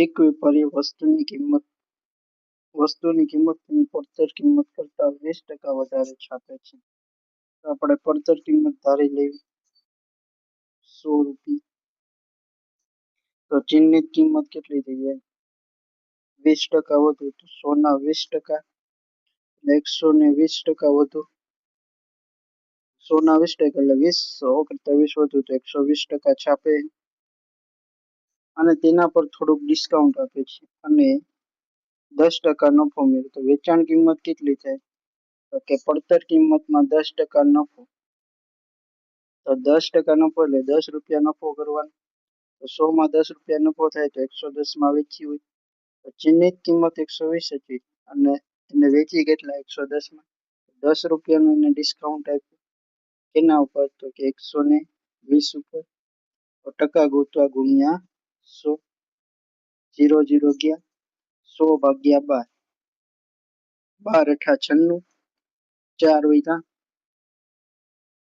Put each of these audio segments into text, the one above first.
એક વેપારીએ વસ્તુની કિંમત તેની પડતર કિંમત કરતા 20% વધારે છાપે છે. તો આપણે પડતર કિંમત ધારી લેવી 100 રૂપિયા. તો ચિહ્નિત કિંમત કેટલી થઈ જાય? 20% વધુ તો 100 ના 20%, એટલે 120% વધુ. 100 ના 20% એટલે 100 કરતા 20 વધુ તો 120% છાપે. અને તેના પર થોડુંક ડિસ્કાઉન્ટ આપે છે અને 10% નફો મેળવે તો વેચાણ કિંમત કેટલી થાય? તો કે પડતર કિંમતમાં 10% નફો. તો 10% નફો એટલે 10 રૂપિયા નફો કરવાનો. તો 100 માં 10 રૂપિયા નફો થાય તો 110 માં વેચી હોય. તો ચિહ્નિત કિંમત 120 હતી અને એને વેચી કેટલા? 110 માં. 10 રૂપિયાનું એને ડિસ્કાઉન્ટ આપ્યું. કેના ઉપર? તો કે 120 ઉપર. તો ટકા ગોતવા ગુણ્યા 100. 0 0 ગયા, 100 ભાગ્યા 12. 12 અઠા 96, 4 વધ્યા,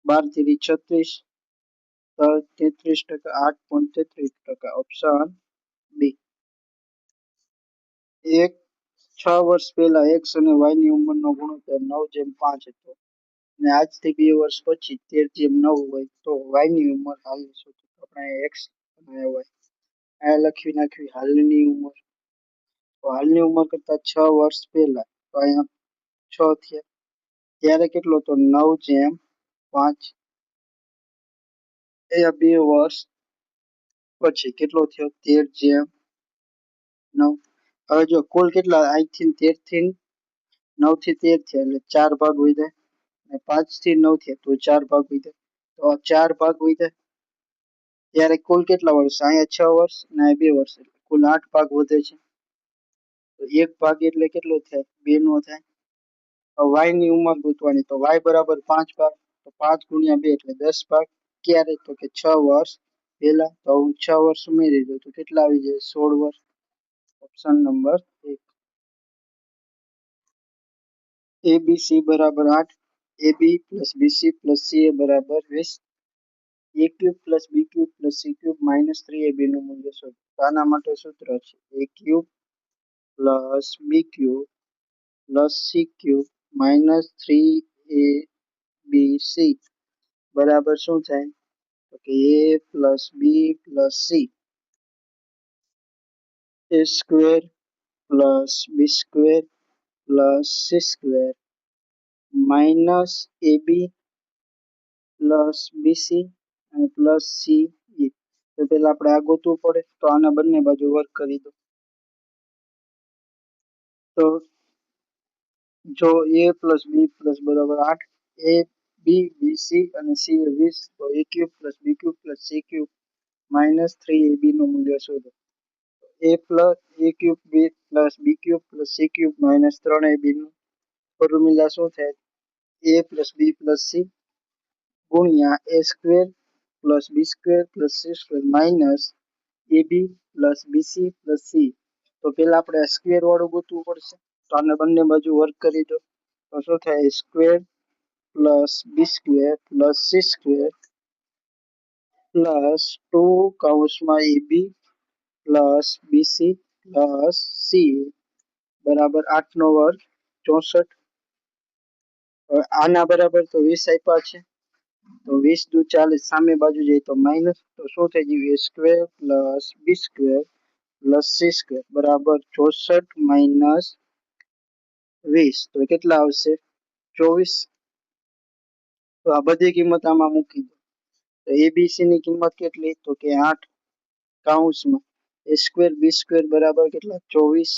12 તેરી 36, 33%, 8.33%. Option B. 6 વર્ષ પહેલા એક્સ અને વાયની ઉંમરનો ગુણોત્તર 9:5 હતો અને આજથી 2 વર્ષ પછી 13:9 હોય તો વાયની ઉંમર હાલની શોધો. આપણે એક્સ અને વાય આ લખી નાખવી હાલની ઉંમર. તો હાલની ઉંમર કરતા 6 વર્ષ પહેલા તો અહીંયા 6 થયા. ત્યારે કેટલો? તો 9:5. અહીંયા 2 વર્ષ પછી કેટલો થયો? 13:9. હવે જો કુલ કેટલા? અહીંથી 13 થી 9 થી 13 થયા એટલે 4 ભાગ વધ્યા અને 5 થી 9 થયા તો 4 ભાગ વધ્યા. તો આ 4 ભાગ વધ્યા ત્યારે કુલ કેટલા વર્ષ? અહીંયા 6 વર્ષ અને અહીંયા 2 વર્ષ એટલે કુલ 8 ભાગ વધે છે. તો 1 ભાગ એટલે કેટલો થાય? 2 નો થાય. વાય ની ઉંમર ગોતવાની તો વાય બરાબર 5 ભાગ. તો 5 ગુણ્યા 2 એટલે 10 ભાગ. ક્યારે? તો કે 6 વર્ષ પહેલા. તો હું 6 વર્ષ ઉમેરી દઉં તો કેટલા આવી જાય? 16 વર્ષ. Option number 1. ABC બરાબર 8, AB plus BC plus CA બરાબર 20, A cube plus B cube plus C cube minus 3AB નું મૂલ્ય શોધો. તો આના માટે સૂત્ર છે A cube plus B cube plus C cube minus 3ABC બરાબર શું થાય? તો કે A plus B plus C A square plus B square plus C square minus AB plus BC અને પ્લસ CE. તો પેલા આપણે આ ગોતવું પડે તો આના બંને બાજુ વર્ક કરી દો. તો જો A પ્લસ B પ્લસ બરાબર 8, A B BC અને C એ 20 તો A cube plus B cube plus C cube minus 3AB નું મૂલ્ય શોધો. A cube B plus B cube plus C cube minus 3AB નું ફોર્મ્યુલા શું થાય? A plus B plus C ગુણ્યા A square plus B square plus C square minus AB plus BC plus C. તો પેલા આપણે square વાળું ગોતવું પડશે તો આને બંને બાજુ વર્ક કરી દો તો શું થાય? Square plus B square plus C square plus 2 કૌંસમાં AB plus BC plus C બરાબર 8 નો વર્ગ 64. હવે આના બરાબર તો 20 આપ્યા છે તો 20 દુ 40 સામે બાજુ જાય તો માઇનસ તો શું થઈ ગયું? A square plus B square plus C square બરાબર 64 માઇનસ 20 તો કેટલા આવશે? 24. તો આ બધી કિંમત આમાં મૂકી દો. તો ABC ની કિંમત કેટલી? તો કે 8 કૌંસમાં A સ્ક્વેર B સ્ક્વેર બરાબર કેટલા? 24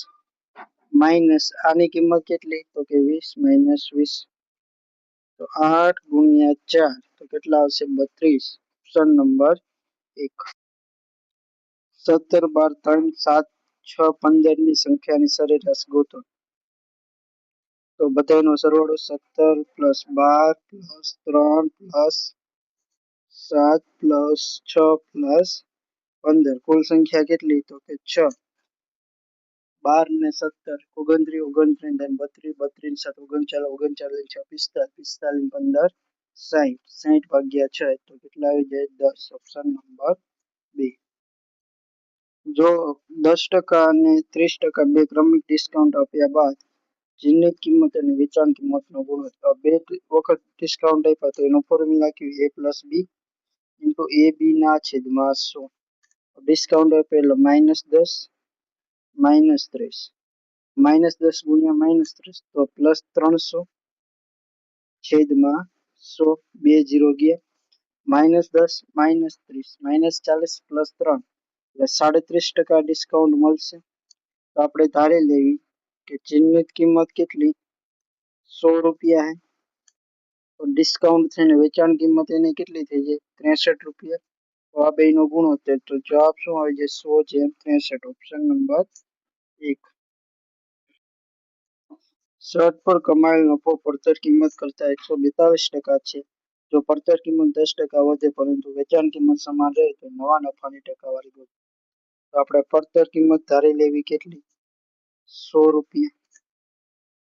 માઇનસ આની કિંમત કેટલી? તો કે 20 માઇનસ 20. તો 8 ગુણ્યા 4 તો કેટલા આવશે? 32. Option number 1. 17, 12, 3, 7, 6, 15 ની સંખ્યાની સરેરાશ ગોતો. તો બધાનો સરવાળો 17 plus 12 plus 3 plus 7 plus 6 plus 15 કુલ સંખ્યા કેટલી? તો કે 6. 12 ને 17 29, 29 32, 32 7 39, 39 6 45, 45 15 60, 60 ભાગ્યા 6 તો કેટલા આવી જાય? 10. Option number 2. જો 10% અને 30% બે ક્રમિક ડિસ્કાઉન્ટ આપ્યા બાદ જેની કિંમત અને વેચાણ કિંમતનો ગુણોત્તર બે વખત ડિસ્કાઉન્ટ આપ્યા તો એનો ફોર્મ્યુલા કેવી a પ્લસ બી ઇન્ટુ એ બી ના છેદમાં 100. ડિસ્કાઉન્ટ આપે એટલે -10 -30 -10 ગુણ્યા -30 તો +300 છેદમાં 100 બે 0 ગયા -10 -30 -40 +3 એટલે 37% ડિસ્કાઉન્ટ મળશે. તો આપણે ધારી લેવી કે ચિહ્નિત કિંમત કેટલી 100 રૂપિયા હે તો ડિસ્કાઉન્ટ થઈને વેચાણ કિંમત એની કેટલી થઈ જાય 63 રૂપિયા. તો આ બેનો ગુણોત્તર તો જવાબ શું આવી જાય 100/63. Option number 1. શર્ટ પર કમાયેલ નફો પડતર કિંમત કરતા 142% છે. જો પડતર કિંમત 10% વધે પરંતુ વેચાણ કિંમત સમાન રહે તો નવા નફાની ટકાવારી ગોતો. તો આપણે પડતર કિંમત ધારી લેવી કેટલી 100 રૂપિયા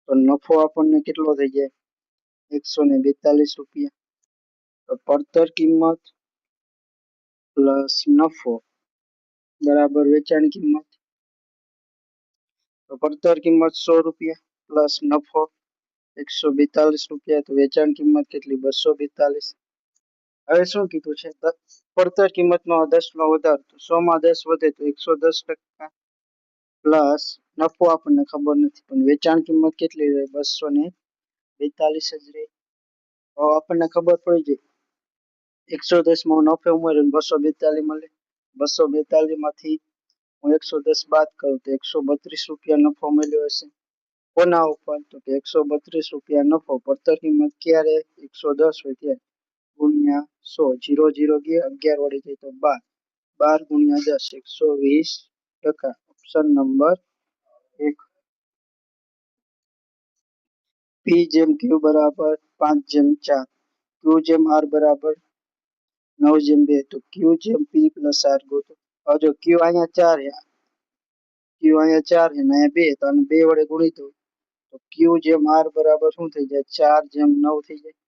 તો નફો આપણને કેટલો થઈ જાય 142 રૂપિયા. તો પડતર કિંમત પ્લસ નફો બરાબર વેચાણ કિંમત. તો પડતર કિંમત 100 રૂપિયા પ્લસ નફો 142 રૂપિયા તો વેચાણ કિંમત કેટલી 242. હવે શું કીધું છે પડતર કિંમતમાં 10નો વધારો તો 100 માં 10 વધે તો 110% પ્લસ નફો આપણને ખબર નથી પણ વેચાણ કિંમત કેટલી રહે 242 જ રહે. તો આપણને ખબર પડી જાય 110 માં નફો ઉમેરીને 242 મળે 242 માંથી હું 110 બાદ કરું તો 132 રૂપિયા નફો મળ્યો હશે. કોના ઉપર તો કે 132 રૂપિયા નફો પડતર કિંમત ક્યારે 110 હોય ત્યારે ગુણ્યા 100 0 0 ગયા 11 વડે જાય તો 12 12 ગુણ્યા 10 120%. Option number 1. પી જેમ ક્યુ બરાબર 5/4 ક્યુ જેમ આર બરાબર 9/2 તો ક્યુ જેમ પી પ્લસ આર ગોતો. હવે જો ક્યુ અહીંયા 4 હે ક્યુ અહીંયા 4 હે ને અહીંયા 2 તો આને 2 વડે ગુણી દો તો ક્યુ જેમ આર બરાબર શું થઈ જાય 4/9 થઈ જાય.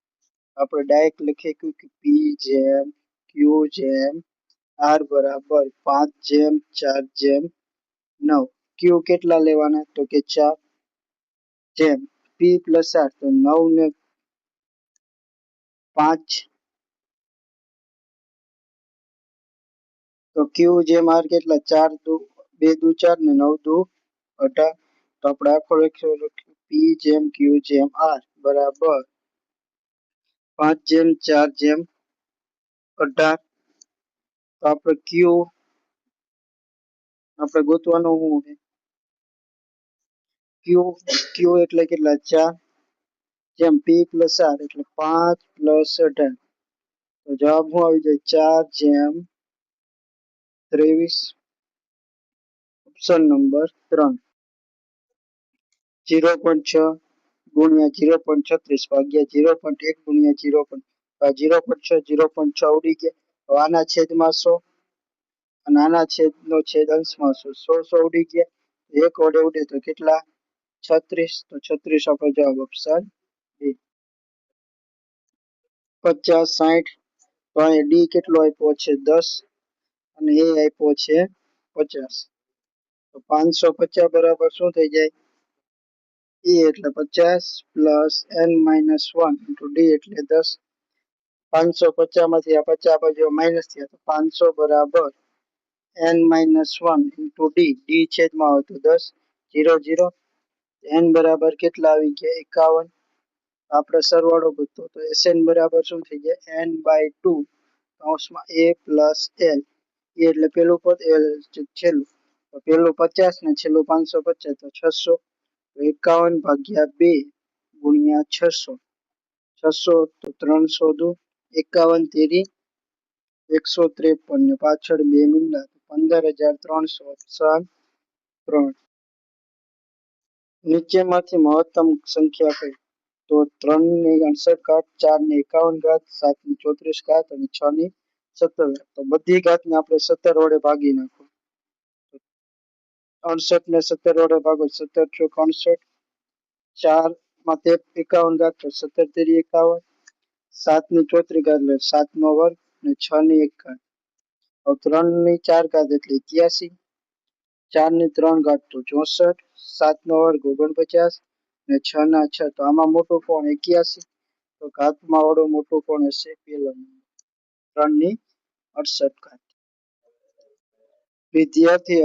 આપણે ડાયરેક્ટ લખીએ કે પી જેમ ક્યુ જેમ આર બરાબર 5/4/9. ક્યુ કેટલા લેવાના તો કે 4 જેમ પી પ્લસ આર તો 9 ને 5 તો ક્યુ જેમ આર કેટલા 4 દુ 2 દુ 4 ને 9 દુ 18. તો આપણે આખો લખ્યો પી જેમ ક્યુ જેમ આર બરાબર 5/4/18. તો આપણે ક્યુ આપણે ગોતવાનું શું છે ક્યુ ક્યુ એટલે કેટલા 4 જેમ પી પ્લસ આર એટલે 5 પ્લસ 18 તો જવાબ શું આવી જાય 4/23. Option number 3. 0.6 ગુણ્યા 0.36 ભાગ્યા 0.1 ગુણ્યા 0.6 0.6 ઉડી ગયા. હવે આના છેદમાં 100 અને આના છેદનો છેદ અંશમાં 100 100 ઉડી ગયા એક વડે ઉડે તો કેટલા 36 તો 36 આપણો જવાબ ઓપ્શન બી. 50 60 તો અહીંયા ડી કેટલો આપ્યો છે 10 અને એ આપ્યો છે 50 તો 550 બરાબર શું થઈ જાય એ એટલે 50 plus n minus 1 into D એટલે 10. 550 માંથી આ 50 બાજુ માઇનસ થયા તો 500 બરાબર n minus 1 into D D છેદમાં આવે તો 10 0 0 n બરાબર કેટલા આવી ગયા 51. આપણે સરવાળો ગોતો તો Sn બરાબર શું થઈ જાય n/2 કૌંસમાં a પ્લસ l એ એટલે પેલું પદ l છેલ્લું તો પેલું 50 ને છેલ્લું 550 તો 600 તો 51 ભાગ્યા 2 ગુણ્યા 600 600 તો 300 દુ 51 તેરી 153 ને પાછળ 2 મીંડા 15300. ઓપ્શન 3. નીચેમાંથી મહત્તમ સંખ્યા કઈ તો 3 ની 68 ઘાત 4 ની 51 ઘાત 7 ની 34 ઘાત અને 6 ની 17 ઘાત. તો બધી ઘાતને આપણે 17 વડે ભાગી નાખો 68 ને 17 વડે ભાગો 17 ચોક 68 4 માં 51 ઘાત તો 17 તેરી 51 7 ની 34 ઘાત એટલે 7 નો વર્ગ અને 6 ની 1 ઘાત. હવે 3 ની 4 ઘાત એટલે 81 4 ની 3 ઘાત તો 64, 7 નો વર્ગ 49 ને 6 ના 6 તો આમાં મોટો કોણ 81, તો ઘાતમાં વાળો મોટો કોણ હશે પેલો નંબર 3 ની 68 ઘાત. વિદ્યાર્થી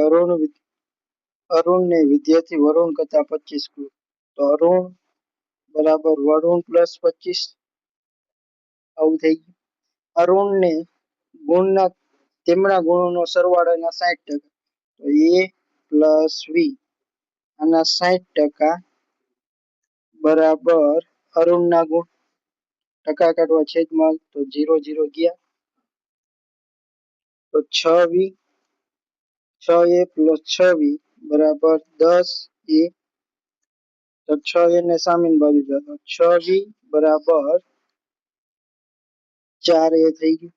અરુણને વિદ્યાર્થી વરુણ કરતા 25 ગુણ, તો અરુણ બરાબર વરુણ પ્લસ 25 આવું થઈ ગયું. અરુણને ગુણના તેમના ગુણોનો સરવાળાના 60%, તો a પ્લસ વી આના 60% બરાબર અરુણના ગુણ, ટકા કાઢવા છેદમાં તો 0 0 ગયા, તો 6v 6a પ્લસ 6v બરાબર 10a, તો 6a ને સામેની બાજુ જાઓ તો 6v બરાબર 4a થઈ ગયું.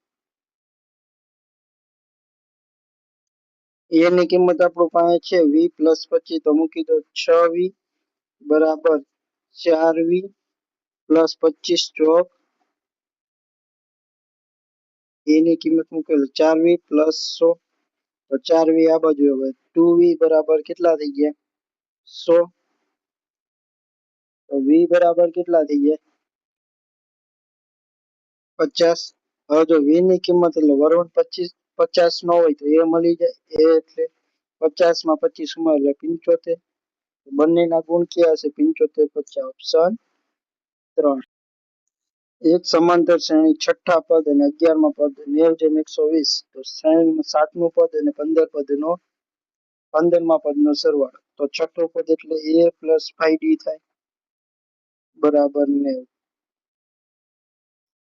a ની કિંમત આપણું પાસે છે v પ્લસ 25 તો મૂકી દો 6v બરાબર 4v પ્લસ 25 ચોક, a ની કિંમત મૂકેલ 4v પ્લસ 100, તો 4v આ બાજુ હવે 2v બરાબર કેટલા થઈ ગયા 100, તો v બરાબર કેટલા થઈ ગયા 50. હવે જો v ની કિંમત એટલે વરુણ 50 નો હોય તો a મળી જાય, a એટલે 50 માં 25 ઉમેરો એટલે 75, બંનેના ગુણ ક્યાં હશે 75 50, ઓપ્શન 3. એક સમાંતર શ્રેણી છઠ્ઠા પદ અને 11મા પદ 90 120, તો શ્રેણીમાં 7મું પદ અને 15 પદનો 15મા પદનો સરવાળો, તો છઠ્ઠું પદ એટલે a પ્લસ 5d થાય બરાબર 90,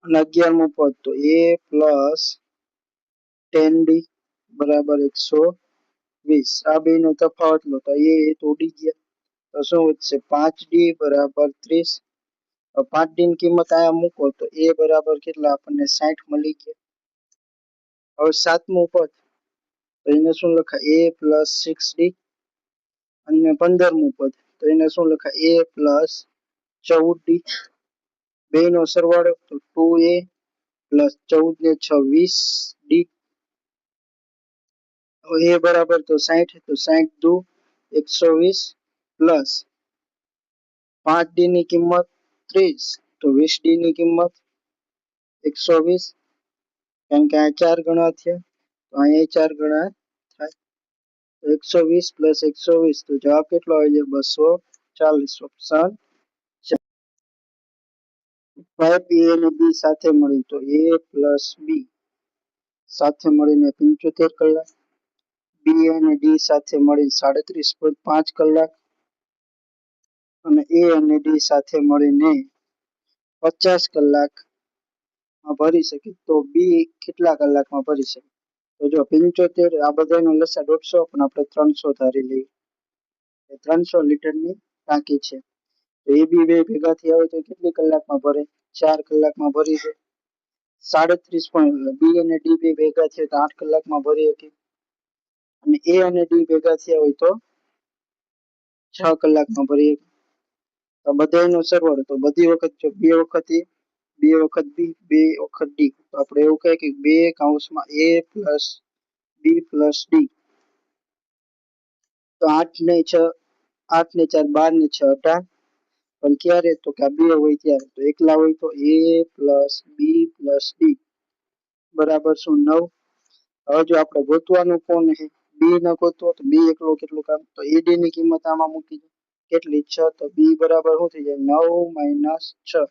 અને 11મું પદ તો a પ્લસ 10d બરાબર 120. આ બેનો તફાવત લો તો a તો ઉડી ગયા, તો શું વધશે 5d બરાબર 30. 5d ની કિંમત આયા મૂકો તો a બરાબર કેટલા આપણને 60 મળી ગયા. હવે 7મું પદ તો એને શું લખાય a પ્લસ 6d, અને 15મું પદ તો એને શું લખાય a પ્લસ 14d, બેનો સરવાળો તો 2a પ્લસ 14 ને 6 20d, a બરાબર તો 60, તો 60 દુ 120 પ્લસ 5d ની કિંમત 30, તો 20d ની કિંમત 120, કારણ કે આ 4 ગણા થયા તો અહીંયા 4 ગણા થાય, તો 120 પ્લસ 120 તો જવાબ કેટલો આવી જાય 240, ઓપ્શન 5 a અને b સાથે મળી તો a પ્લસ b સાથે મળીને 75 કલાક, b અને d સાથે મળી 37.5 કલાક, અને a અને d સાથે મળીને 50 કલાકમાં ભરી શકે, તો b કેટલા કલાકમાં ભરી શકે, તો જો 75 આ બધાનો લસા 150 પણ આપણે 300 ધારી લઈએ, 300 લીટરની ટાંકી છે, તો એ બી બે ભેગા થયા હોય તો કેટલી કલાકમાં ભરે 4 કલાકમાં ભરી દે. 37 પણ બી અને ડી બે ભેગા થયા તો 8 કલાકમાં ભરી શકે, અને એ અને ડી ભેગા થયા હોય તો 6 કલાકમાં ભરી શકે. તો બધાનો સરવાળો તો બધી વખત જો 2 વખત એ 2 વખત બી 2 વખત ડી, તો આપણે એવું કહે કે 2 કૌંસમાં a plus B plus D, તો 8 ને 6 8 ને 4 12 ને 6 18, પણ ક્યારે તો કે આ 2 હોય ત્યારે, તો એકલા હોય તો a plus B plus D બરાબર શું 9. હવે જો આપણે ગોતવાનું કોણ છે બી ને ગોતવો તો બી એકલો કેટલું કામ, તો એડી ની કિંમત આમાં મૂકી દો કેટલી 6, તો બી બરાબર શું થઈ જાય 9 - 6,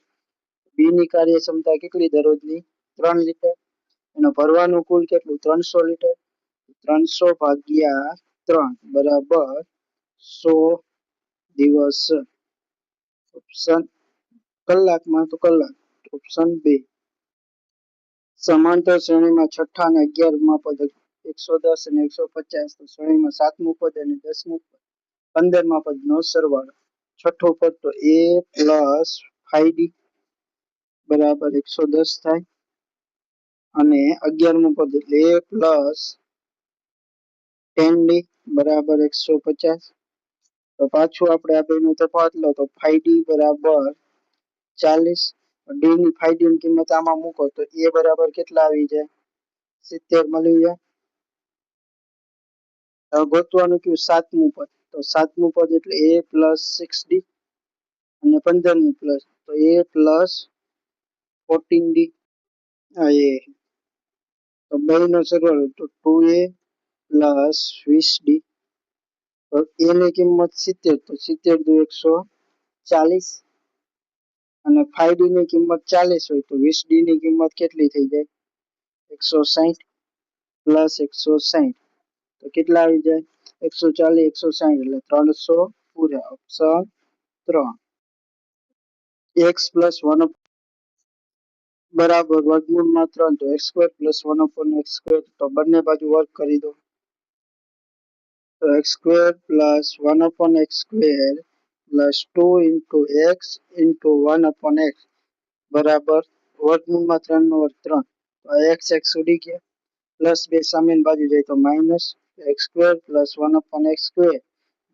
બી ની કાર્યક્ષમતા કેટલી દરરોજની 3 લીટર, એનો ભરવાનું કુલ કેટલું 300 લીટર, 300 ભાગ્યા 3 બરાબર 100 દિવસ, ઓપ્શન કલાકમાં તો કલાક, ઓપ્શન 2. સમાંતર શ્રેણીમાં છઠ્ઠા અને 11મા પદ 110 અને 150, તો શ્રેણીમાં 7મું પદ અને 10મું પદ 15મા પદનો સરવાળો, છઠ્ઠું પદ તો a પ્લસ 5d બરાબર 110 થાય, અને 11મું પદ એટલે a પ્લસ 10d બરાબર 150, તો પાછું આપણે આ બેનો તફાવત લો તો 5d બરાબર 40, d ની 5d ની કિંમત આમાં મૂકો તો a બરાબર કેટલા આવી જાય 70 મળી જાય, હવે ગોતવાનું કયું સાતમું પદ, તો સાતમું પદ એટલે a પ્લસ 6d અને 15મું પ્લસ તો a પ્લસ 14d. આ એ તો બેનો સરવાળો તો 2a પ્લસ 20d. તો a ની કિંમત 70 તો 70 દુ 140 અને 5d ની કિંમત 40 હોય તો 20d ની કિંમત કેટલી થઈ જાય 160 પ્લસ 160 તો કેટલા આવી જાય 140 160 એટલે 300 પૂરા. ઓપ્શન 3 x પ્લસ 1 બરાબર વર્ગમૂળમાં 3 તો x square plus 1 upon x square તો બંને બાજુ વર્ગ કરી દો તો x square plus 1 upon x square plus 2 into x into 1 upon x બરાબર વર્ગમૂળમાં 3 નો વર્ગ 3 તો x x ઉડી ગયા પ્લસ 2 સામેની બાજુ જાય તો minus x square plus 1 upon x square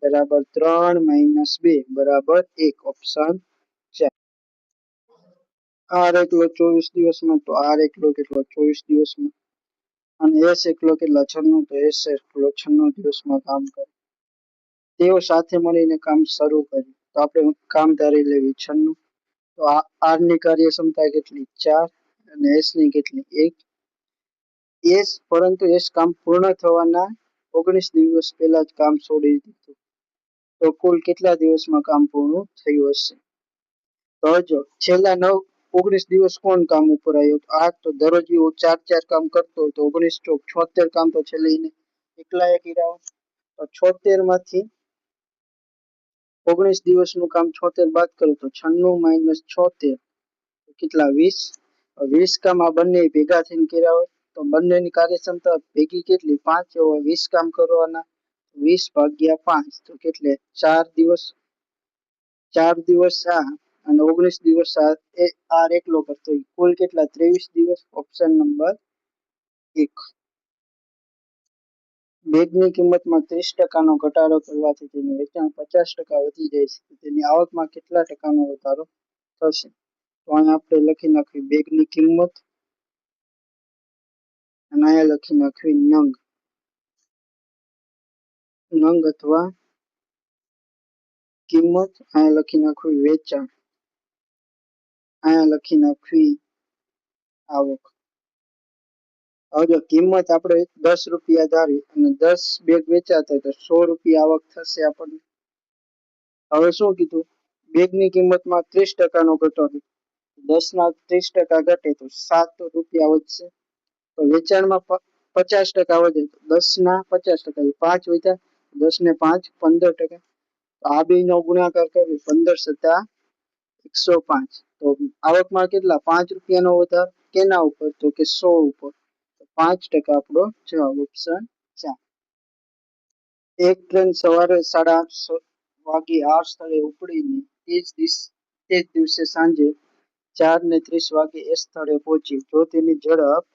બરાબર 3 માઇનસ 2 બરાબર 1. ઓપ્શન 4 r એકલો 24 દિવસમાં તો r એકલો કેટલો 24 દિવસમાં અને s એકલો કેટલા 96 તો s એકલો 96 દિવસમાં કામ કરે. તેઓ સાથે મળીને કામ શરૂ કર્યું તો આપણે કામ ધારી લેવી 96 તો r ની કાર્યક્ષમતા કેટલી 4 અને s ની કેટલી 1 s પરંતુ s કામ પૂર્ણ થવાના 19 દિવસ પહેલા જ કામ છોડી દીધું તો કુલ કેટલા દિવસમાં કામ પૂર્ણ થયું હશે તો જો છેલ્લા 19 દિવસ કોણ કામ ઉપર આવ્યું તો 8 તો દરરોજ 4 કામ કરતો હોય તો 19 ચોક 76 કામ તો છેલ્લે એકલાએ કર્યા તો 76 માંથી 19 દિવસનું કામ 76 બાદ કરું તો 96 માઇનસ 76 કેટલા 20 કામ આ બંને ભેગા થઈને કર્યા હોય તો બંનેની કાર્યક્ષમતા ભેગી કેટલી 5 હોય 20 કામ કરવાના 20 ભાગ્યા 5 તો કેટલે 4 દિવસ આ અને 19 દિવસ આ એકલો કરતો કુલ કેટલા 23 દિવસ. ઓપ્શન નંબર 1 બેગની કિંમતમાં 30% નો ઘટાડો કરવાથી તેનું વેચાણ 50% વધી જાય છે તેની આવકમાં કેટલા ટકાનો વધારો થશે તો અહીં આપણે લખી નાખવી બેગની કિંમત અને અહીંયા લખી નાખવી નંગ અથવા કિંમત અહીંયા લખી નાખવી વેચાણ અહીંયા લખી નાખવી આવક. હવે જો કિંમત આપણે 10 રૂપિયા ધારી અને 10 બેગ વેચાતા તો 100 રૂપિયા આવક થશે આપણને. હવે શું કીધું બેગની કિંમતમાં 30% નો ઘટાડો 10 ના 30% ઘટે તો 7 રૂપિયા વધશે તો વેચાણમાં 50% વધે તો 10 ના 50% 5 વધ્યા 10 ને 5 15%. આ બેનો ગુણાકાર કરીએ 15 સત્તા 105 તો આવકમાં કેટલા 5 રૂપિયાનો વધારો કેના ઉપર તો કે 100 ઉપર 5% આપણો જવાબ. ઓપ્શન 4 એક ટ્રેન સવારે 8:30 વાગે આ સ્થળે ઉપડીને તે જ દિવસે સાંજે 4:30 વાગે એ સ્થળે પહોંચી જો તેની ઝડપ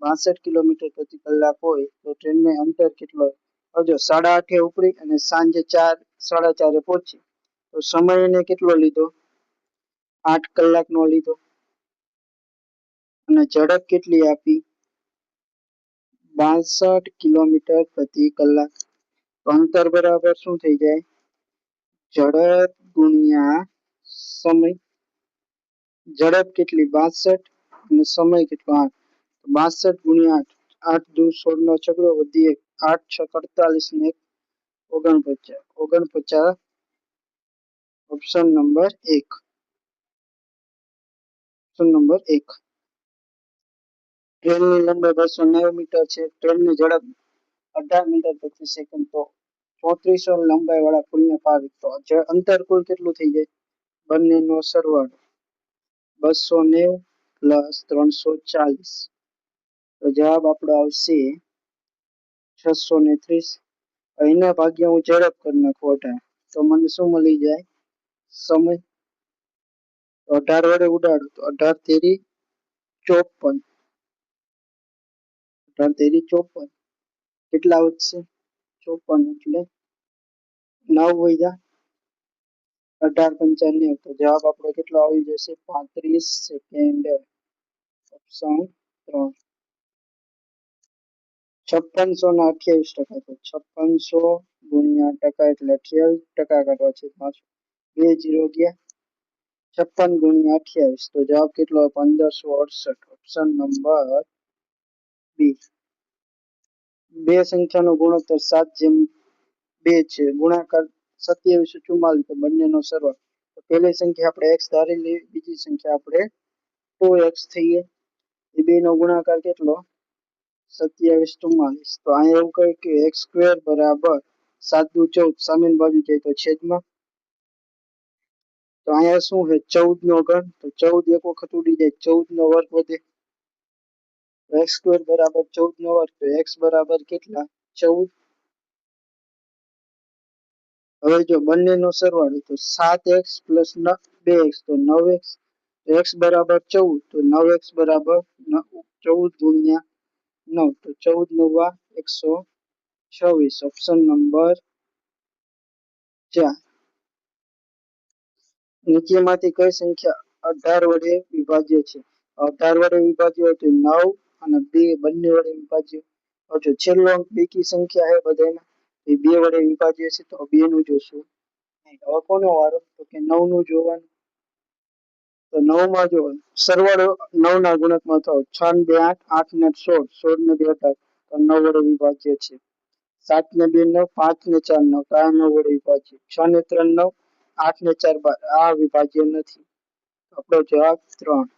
62 કિલોમીટર પ્રતિ કલાક હોય તો ટ્રેનને અંતર કેટલો હજો 8:30 ઉપડી અને સાંજે 4:30 પહોંચી તો સમય એને કેટલો લીધો 8 કલાકનો લીધો અને ઝડપ કેટલી આપી 62 કિલોમીટર પ્રતિ કલાક તો અંતર બરાબર શું થઈ જાય ઝડપ ગુણ્યા સમય ઝડપ કેટલી 62 અને સમય કેટલો 8 62 ગુણ્યા 8 દુ 16 નો છગડો વધી 8 6 48 ને 49 ઓપ્શન નંબર 1 ટ્રેનની લંબાઈ 290 મીટર છે ટ્રેનની ઝડપ 18 મીટર પ્રતિ સેકન્ડ તો 3400 લંબાઈ વાળા પુલને પાર તો અંતર કુલ કેટલું થઈ જાય બંનેનો સરવાળો 290 પ્લસ 340 તો જવાબ આપણો આવશે 630. અહીંના ભાગ્યા હું ઝડપ કરી નાખું 18 તો મને શું મળી જાય સમય 18 વડે ઉડાડું તો 18 તેરી 54 18 તેરી 54 કેટલા વધશે 54 એટલે 9 વધ્યા 18 પંચા 90 તો જવાબ આપણો કેટલો આવી જશે 35 સેકન્ડ. ઓપ્શન 3 5628 તો 5600 × ટકા એટલે 28 ટકા કાઢવા છે 2 0 ગયા 56 × 28 તો જવાબ કેટલો 1568 ઓપ્શન નંબર બી બે સંખ્યાનો ગુણોત્તર 7:2 છે ગુણાકાર 2744 તો બંનેનો સરવાળો તો પહેલી સંખ્યા આપણે x ધારી લઈએ બીજી સંખ્યા આપણે 2x થઈએ એ બેનો ગુણાકાર કેટલો 2744 તો અહીંયા એવું કહ્યું કે x² બરાબર 7 દુ 14 સામેની બાજુ જાય તો છેદમાં તો અહીંયા શું છે 14 નો ઘન તો 14 એક વખત ઉડી જાય 14 નો વર્ગ વધે x² બરાબર 14 નો વર્ગ તો x બરાબર કેટલા 14 હવે જો બંનેનો સરવાળો તો 7x + 2x તો 9x તો x બરાબર 14 તો 9x બરાબર 14 × 9 તો 14 × 9 = 126 ઓપ્શન નંબર 4 નીચેમાંથી કઈ સંખ્યા 18 વડે વિભાજ્ય છે 18 વડે વિભાજ્ય હોય તો 9 અને 2 બંને વડે વિભાજ્ય જો છેલ્લો અંક બેકી સંખ્યા છે બધામાં એ 2 વડે વિભાજ્ય છે તો 2 નું જોશું હવે કોનો વારો તો કે 9 નું જોવાનું તો 9 માં જો સરવાળો 9 ના ગુણકમાં થાવ 6 ને 2 8 8 ને 16 16 ને 2 18 તો 9 વડે વિભાજ્ય છે 7 ને 2 9 5 ને 4 9 તો આ 9 વડે વિભાજ્ય 6 ને 3 9 8 ને 4 12 આ વિભાજ્ય નથી આપણો જવાબ 3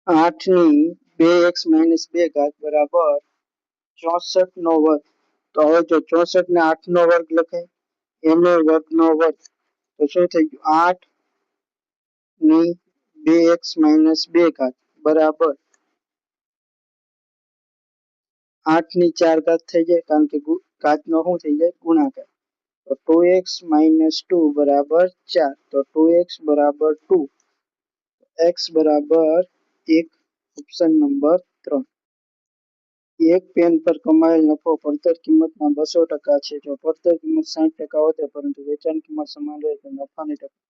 8 ની 2x - 2 ઘાત બરાબર 64 નો વર્ગ તો હવે જો 64 ને 8 નો વર્ગ લખાય એનો વર્ગ નો વર્ગ તો શું થઈ ગયું 8 ની 2x - 2 ઘાત બરાબર 8 ની 4 ઘાત થઈ જાય કારણ કે ઘાતનો શું થઈ જાય ગુણાકાર તો 2x - 2 બરાબર 4 તો 2x બરાબર 2 x બરાબર 1 ઓપ્શન નંબર 3 એક પેન પર કમાયેલ નફો પડતર કિંમતના 200% છે જો પડતર કિંમત 60% વધે પરંતુ વેચાણ કિંમત સમાન રહે તો નફાની ટકા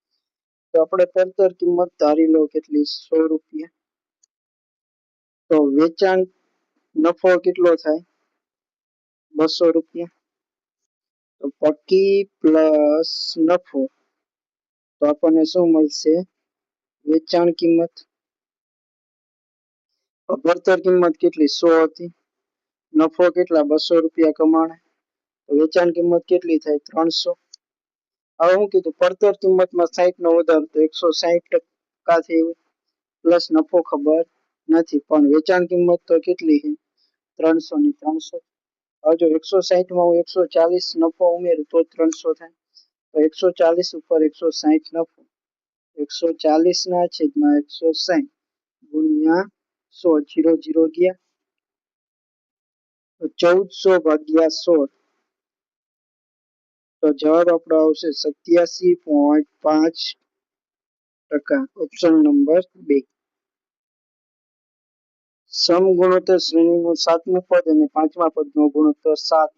તો આપણે પડતર કિંમત ધારી લો કેટલી 100 રૂપિયા તો વેચાણ નફો કેટલો થાય 200 રૂપિયા તો પક્કી પ્લસ નફો તો આપણને શું મળશે વેચાણ કિંમત પડતર કિંમત કેટલી 100 હતી નફો કેટલા 200 રૂપિયા કમાણે તો વેચાણ કિંમત કેટલી થાય 300 હવે હું કીધું પડતર કિંમતમાં 60 નો વધારો તો 160% થઈ પ્લસ નફો ખબર નથી પણ વેચાણ કિંમત તો કેટલી છે 300 ની 300 હવે જો 160 માં હું 140 નફો ઉમેરું તો 300 થાય તો 140 ઉપર 160 નફો 140 ના છેદમાં 160 ગુણ્યા 100 0 0 ગયા તો 1400 ભાગ્યા 16 તો જવાબ આપણો આવશે 87.5% ઓપ્શન નંબર 2 સમગુણોત્તર શ્રેણીનું 7મું પદ અને 5મા પદનો ગુણોત્તર 7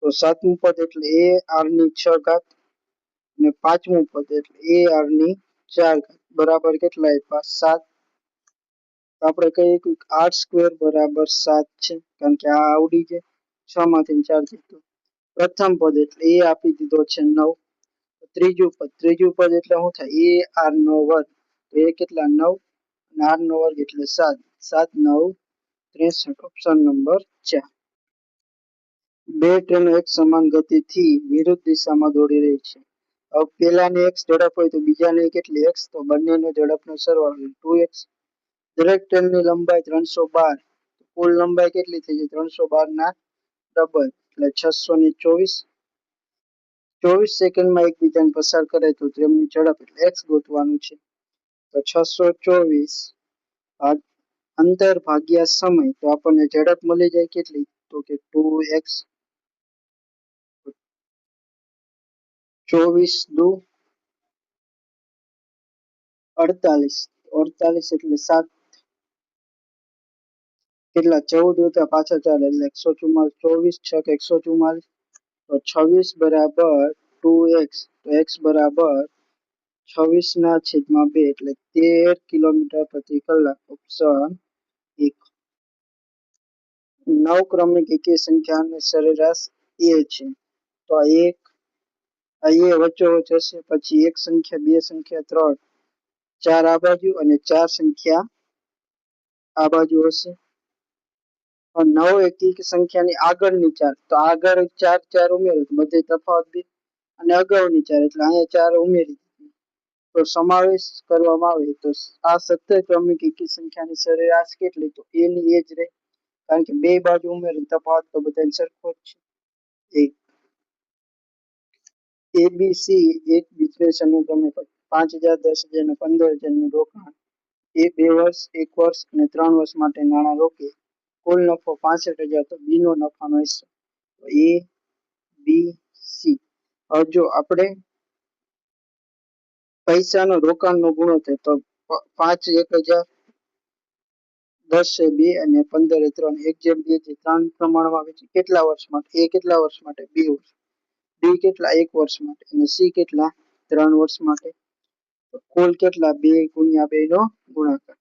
તો 7મું પદ એટલે a r ની 6 ઘાત અને 5મું પદ એટલે a r ની 4 ઘાત બરાબર કેટલા આપ્યા 7 આપણે કહીએ કે 8² બરાબર 7 છે કારણ કે આ આવડી જાય 6 માંથી 4 જીતો પ્રથમ પદ એટલે a આપી દીધો છે 9 ત્રીજું પદ એટલે શું થાય a r નો વર્ગ તો એ કેટલા 9 અને r નો વર્ગ એટલે 7 7 9 63 ઓપ્શન નંબર 4 બે ટ્રેનો એક સમાન ગતિથી વિરુદ્ધ દિશામાં દોડી રહી છે હવે પહેલાની x ઝડપ હોય તો બીજાની કેટલી x તો બંનેનો ઝડપનો સરવાળો 2x દરેક ટ્રેનની લંબાઈ 312 કુલ લંબાઈ કેટલી થઈ છે 312 ના ડબલ એટલે 624 24 સેકન્ડમાં એકબીજાને પસાર કરે તો તેમની ઝડપ એટલે x ગોતવાનું છે તો 624 અંતર ભાગ્યા સમય તો આપણને ઝડપ મળી જાય કેટલી તો કે 2x 24 દુ 48 48 એટલે 7 કેટલા 14 હતા પાછા 4 એટલે 144 24 6 144 તો 26 બરાબર 2x તો x બરાબર 26 ના છેદમાં 2 એટલે 13 કિલોમીટર પ્રતિ કલાક ઓપ્શન 1 9 ક્રમિક એકી સંખ્યાની સરેરાશ એ છે. તો આ એક એ વચ્ચોવચ હશે, પછી એક સંખ્યા, બે સંખ્યા, ત્રણ, ચાર આ બાજુ અને ચાર સંખ્યા આ બાજુ હશે. 9 એકી સંખ્યાની આગળની ચાર, તો આગળ ચાર ચાર ઉમેરો તો બધે તફાવત બે, અને અગાઉની ચાર એટલે અહીંયા ચાર ઉમેરી તો સમાવેશ કરવામાં આવે તો આ 17 ક્રમિક એકી સંખ્યાની સરેરાશ કેટલી? તો એની એ જ રહે, કારણ કે બે બાજુ ઉમેરીને તફાવત તો બધાને સરખો જ છે. એબીસી એક બિઝનેસ અનુક્રમે 5,000, 10,000 અને 15,000 નું રોકાણ એ 2 વર્ષ, 1 વર્ષ અને 3 વર્ષ માટે નાણાં રોકે, કુલ નફો 65,000, તો બી નો નફાનો હિસ્સો એ બી સી. હવે જો આપણે પૈસાનો રોકાણનો ગુણોત્તર તો 5 1,000, 10 2 અને 15 3, 1:2 થી 3 પ્રમાણમાં આવે છે. કેટલા વર્ષ માટે? એ કેટલા વર્ષ માટે? 2 વર્ષ. બી કેટલા? 1 વર્ષ માટે. અને સી કેટલા? 3 વર્ષ માટે. તો કુલ કેટલા? 2 ગુણ્યા 2 નો ગુણાકાર,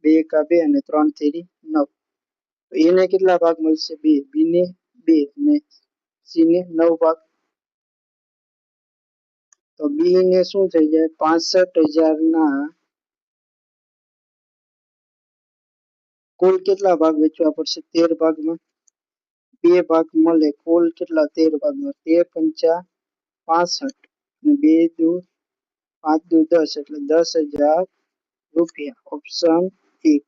2 એકા 2 અને 3 તેરી 9. તો એને કેટલા ભાગ મળશે? 2. બી ને 2 અને સી ને 9 ભાગ. તો બી ને શું થઈ જાય? 65,000 ના કુલ કેટલા ભાગ વેચવા પડશે? 13 ભાગમાં 2 ભાગ મળે, કુલ કેટલા? 13 ભાગમાં 13 પંચા 65 અને 2 દુ 5 દુ 10 એટલે 10,000 રૂપિયા. ઓપ્શન 1.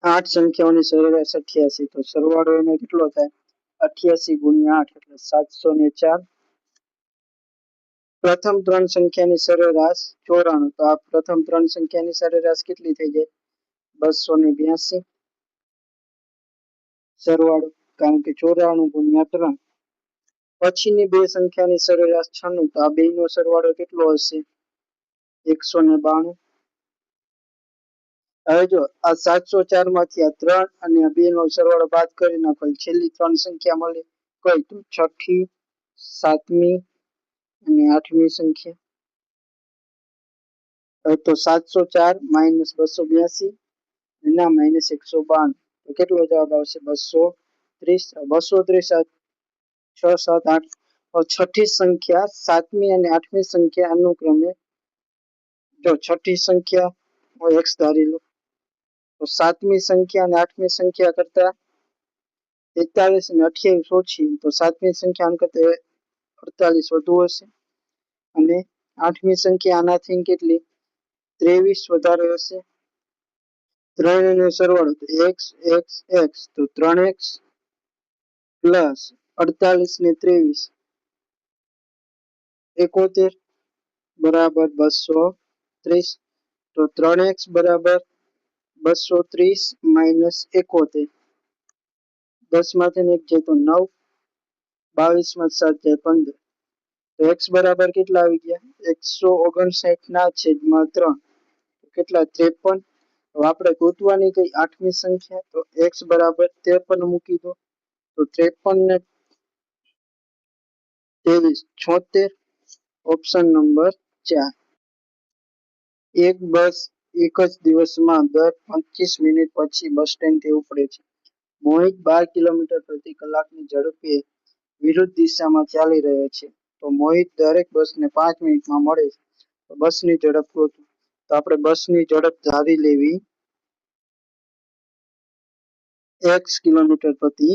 8 સંખ્યાઓની સરેરાશ 88, તો સરવાળો એનો કેટલો થાય? 88 ગુણ્યા 8 એટલે 704. પ્રથમ 3 સંખ્યાની સરેરાશ 94, તો આ પ્રથમ 3 સંખ્યાની સરેરાશ કેટલી થઈ જાય? 282 સરવાળો, કારણ કે 94 ગુણ્યા 3. પછીની બે સંખ્યાની સરેરાશ 96, તો આ બેનો સરવાળો કેટલો હશે? 192. હવે જો આ 704 માંથી આ 3 અને આ 2 નો સરવાળો બાદ કરી નાખો, છેલ્લી 3 સંખ્યા મળે કઈ? તો છઠ્ઠી, સાતમી અને આઠમી સંખ્યા. તો 704 માઇનસ 282 એના માઇનસ 192, તો કેટલો જવાબ આવશે? 230. 230 6 7 8. છઠ્ઠી સંખ્યા, સાતમી અને આઠમી સંખ્યા અનુક્રમે, જો છઠ્ઠી સંખ્યા એક્સ ધારી લો, તો સાતમી સંખ્યા અને આઠમી સંખ્યા કરતા 41 અને 28 ઓછી, તો સાતમી સંખ્યા કરતા 48 વધુ હશે, અને આઠમી સંખ્યા આનાથી કેટલી? 23 વધારે હશે. 3 નો સરવાળો તો x x x, તો 3x પ્લસ 48 ને 23 71 બરાબર 230. તો 3x બરાબર 230 માઇનસ 71, 10 માંથી 1 જાય તો 9, 22 માં 7 જાય 15, તો x બરાબર કેટલા આવી ગયા? 159 ના છેદમાં 3, કેટલા? 53. હવે આપણે ગોતવાની કઈ? આઠમી સંખ્યા, તો x બરાબર 53 મૂકી દો, તો 53 ને 23 76. Option number 4. એક બસ એક જ દિવસમાં દર 25 મિનિટ પછી બસ સ્ટેન્ડથી ઉપડે છે. મોહિત 12 કિલોમીટર પ્રતિ કલાકની ઝડપે વિરુદ્ધ દિશામાં ચાલી રહ્યો છે. તો મોહિત દરેક બસને 5 મિનિટમાં મળે છે. તો બસની ઝડપ ગોતો. તો આપણે બસની ઝડપ ધારી લેવી x કિલોમીટર પ્રતિ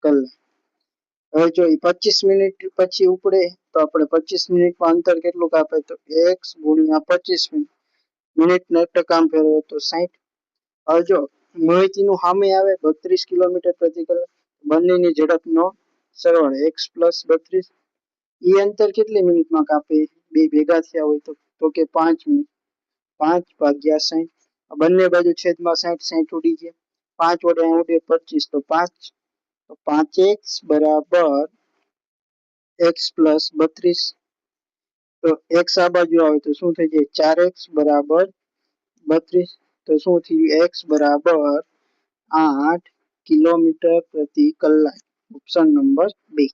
કલાક. હવે જો 25 મિનિટ પછી ઉપડે, તો આપણે 25 મિનિટમાં અંતર કેટલું કાપે? તો x ગુણ્યા 25 મિનિટ. મિનિટને ટકામાં ફેરવો તો 60. હવે જો મોહિતનું સામે આવે 32 કિલોમીટર પ્રતિ કલાક, બંનેની ઝડપનો સરવાળો x પ્લસ 32. એ અંતર કેટલી મિનિટમાં કાપે? બે ભેગા થયા હોય તો કે 5 મિનિટ. 5 ભાગ્યા 60, બંને બાજુ છેદમાં 60, 60 ઉડી ગયા, 5 વડે ઉડે 25, તો 5, તો 5x બરાબર x પ્લસ 32. તો x આ બાજુ આવે તો શું થઈ જાય? 4x બરાબર 32. તો શું થયું? x બરાબર 8 કિલોમીટર પ્રતિ કલાક. Option number 2.